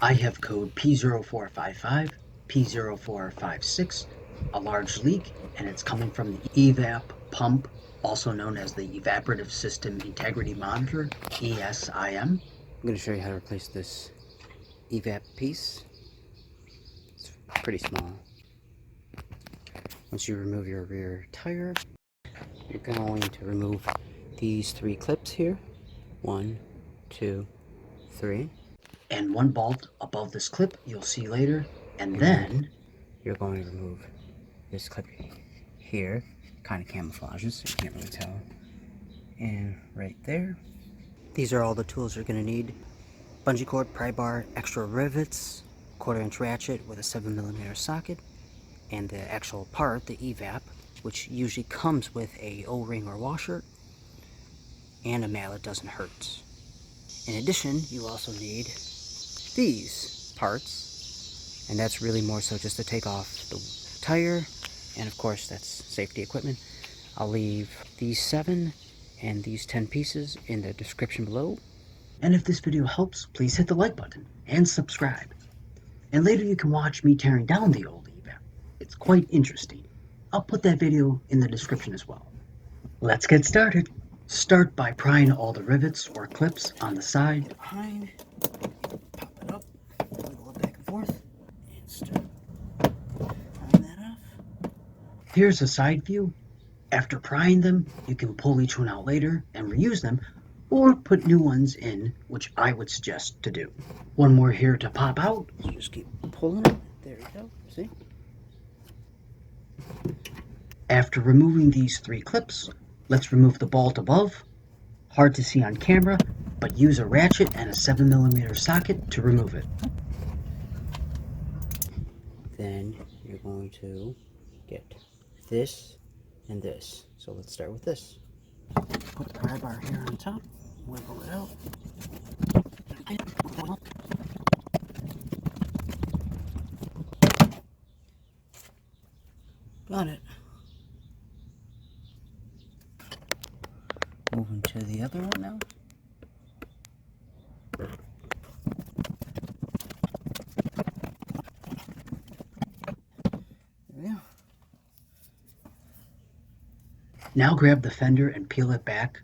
I have code P0455, P0456, a large leak, and it's coming from the EVAP pump, also known as the Evaporative System Integrity Monitor, ESIM. I'm going to show you how to replace this EVAP piece. It's pretty small. Once you remove your rear tire, you're going to remove these 3 clips here. 1, 2, 3. And 1 bolt above this clip you'll see later. And then you're going to remove this clip here. Kind of camouflages, so you can't really tell. And right there. These are all the tools you're going to need. Bungee cord, pry bar, extra rivets, 1/4-inch ratchet with a 7mm socket, and the actual part, the EVAP, which usually comes with a O-ring or washer, and a mallet doesn't hurt. In addition, you also need these parts, and that's really more so just to take off the tire, and of course that's safety equipment. I'll leave these 7 and these 10 pieces in the description below. And if this video helps, please hit the like button and subscribe. And later you can watch me tearing down the old EVAP. It's quite interesting. I'll put that video in the description as well. Let's get started. Start by prying all the rivets or clips on the side. Behind, pop it up, wiggle it back and forth, and start prying that off. Here's a side view. After prying them, you can pull each one out later and reuse them, or put new ones in, which I would suggest to do. One more here to pop out. So just keep pulling it. There you go. See? After removing these 3 clips, let's remove the bolt above. Hard to see on camera, but use a ratchet and a 7mm socket to remove it. Then you're going to get this and this. So let's start with this. Put the pry bar here on top, wiggle it out. Got it. Moving to the other one now. There we go. Now grab the fender and peel it back.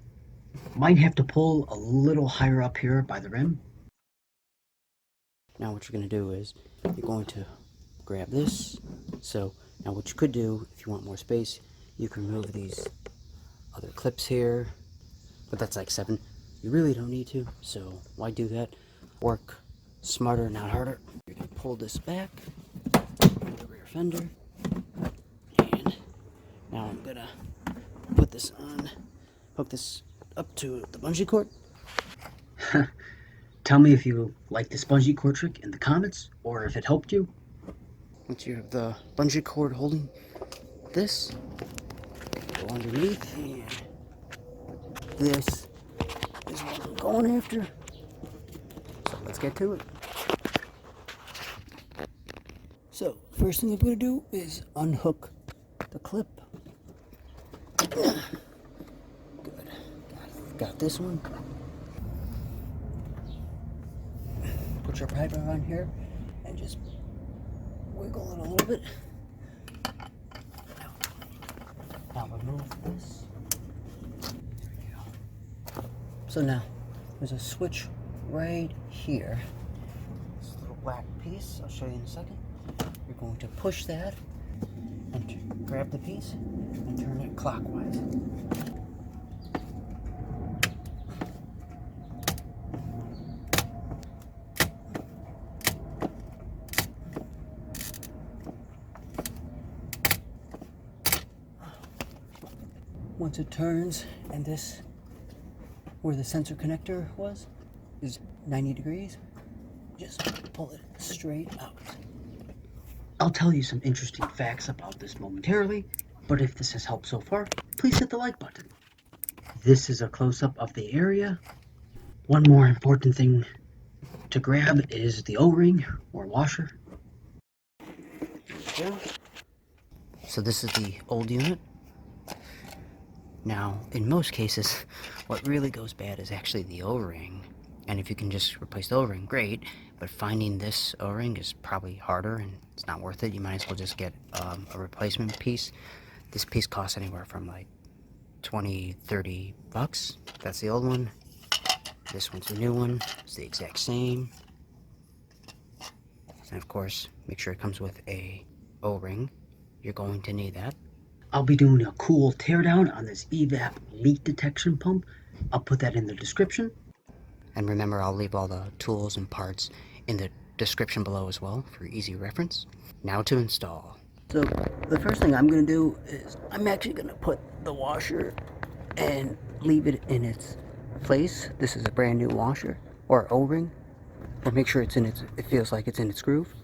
Might have to pull a little higher up here by the rim. Now what you're going to do is you're going to grab this. So now what you could do, if you want more space, you can remove these other clips here. But that's like 7. You really don't need to, so why do that? Work smarter, not harder. You're going to pull this back, the rear fender, and now I'm going to put this on, hook this up to the bungee cord. Tell me if you like this bungee cord trick in the comments, or if it helped you. Once you have the bungee cord holding this, go underneath, and this is what I'm going after. So let's get to it. So first thing I'm going to do is unhook the clip. Good. Got this one. Put your pry bar on here and just wiggle it a little bit. Now remove this. So now, there's a switch right here. This little black piece, I'll show you in a second. You're going to push that and grab the piece and turn it clockwise. Once it turns, and this where the sensor connector was is 90 degrees, just pull it straight out. I'll tell you some interesting facts about this momentarily, but if this has helped so far, please hit the like button. This is a close-up of the area. One more important thing to grab is the O-ring or washer. There we go. So this is the old unit. Now, in most cases, what really goes bad is actually the O-ring. And if you can just replace the O-ring, great. but finding this O-ring is probably harder and it's not worth it. You might as well just get a replacement piece. This piece costs anywhere from like 20-30 bucks. That's the old one. This one's the new one. It's the exact same. And of course, make sure it comes with a O-ring. You're going to need that. I'll be doing a cool teardown on this EVAP leak detection pump. I'll put that in the description. And remember, I'll leave all the tools and parts in the description below as well for easy reference. Now to install. So the first thing I'm going to do is I'm actually going to put the washer and leave it in its place. This is a brand new washer or O-ring. Or make sure it's in its, it feels like it's in its groove.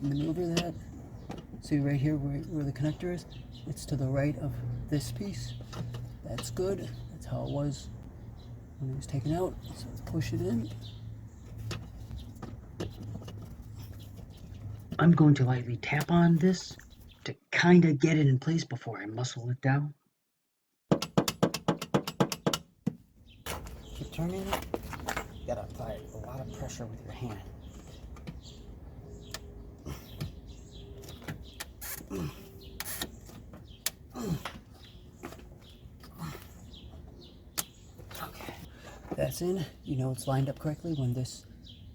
Maneuver that. See right here where the connector is? It's to the right of this piece. That's good. That's how it was when it was taken out. So let's push it in. I'm going to lightly tap on this to kind of get it in place before I muscle it down. Keep turning it. You gotta apply a lot of pressure with your hand. Okay, that's in. You know it's lined up correctly when this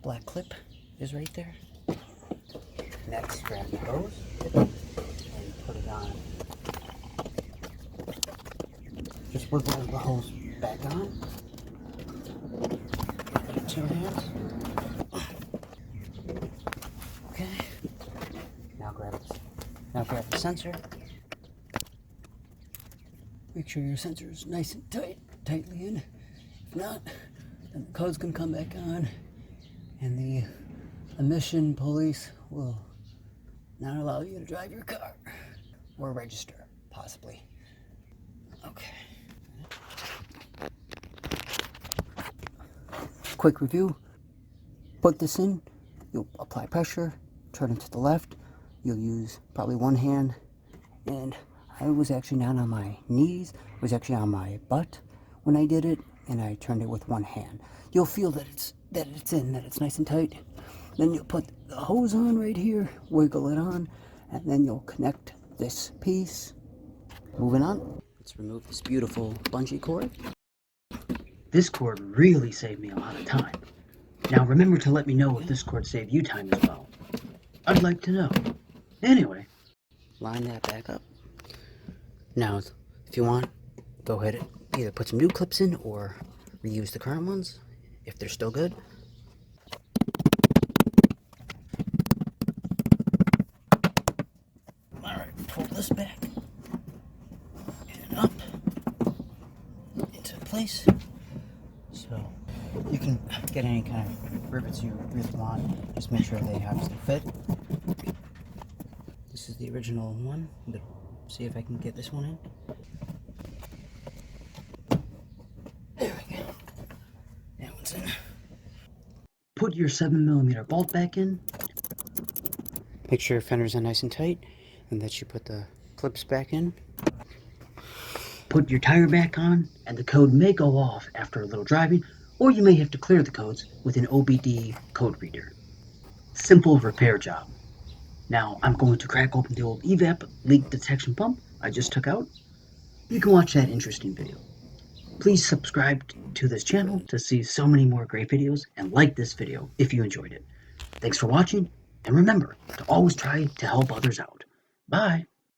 black clip is right there. Next, grab the hose and put it on. Just wiggle the hose back on. Put it in 2 hands. Okay. Now grab the sensor. Make sure your sensor is nice and tightly in. If not, then the code's gonna come back on, and the emission police will not allow you to drive your car or register, possibly. Okay. Quick review. Put this in. You'll apply pressure. Turn it to the left. You'll use probably one hand, and I was actually not on my knees. I was actually on my butt when I did it, and I turned it with one hand. You'll feel that it's in, that it's nice and tight. Then you'll put the hose on right here, wiggle it on, and then you'll connect this piece. Moving on, let's remove this beautiful bungee cord. This cord really saved me a lot of time. Now remember to let me know if this cord saved you time as well. I'd like to know. Anyway, line that back up. Now, if you want, go ahead and either put some new clips in or reuse the current ones if they're still good. Alright, pull this back and up into place. So you can get any kind of rivets you really want. Just make sure they obviously fit. This is the original one, but see if I can get this one in. There we go. That one's in. Put your 7mm bolt back in. Make sure your fenders are nice and tight, and that you put the clips back in. Put your tire back on, and the code may go off after a little driving, or you may have to clear the codes with an OBD code reader. Simple repair job. Now I'm going to crack open the old EVAP leak detection pump I just took out. You can watch that interesting video. Please subscribe to this channel to see so many more great videos, and like this video if you enjoyed it. Thanks for watching, and remember to always try to help others out. Bye!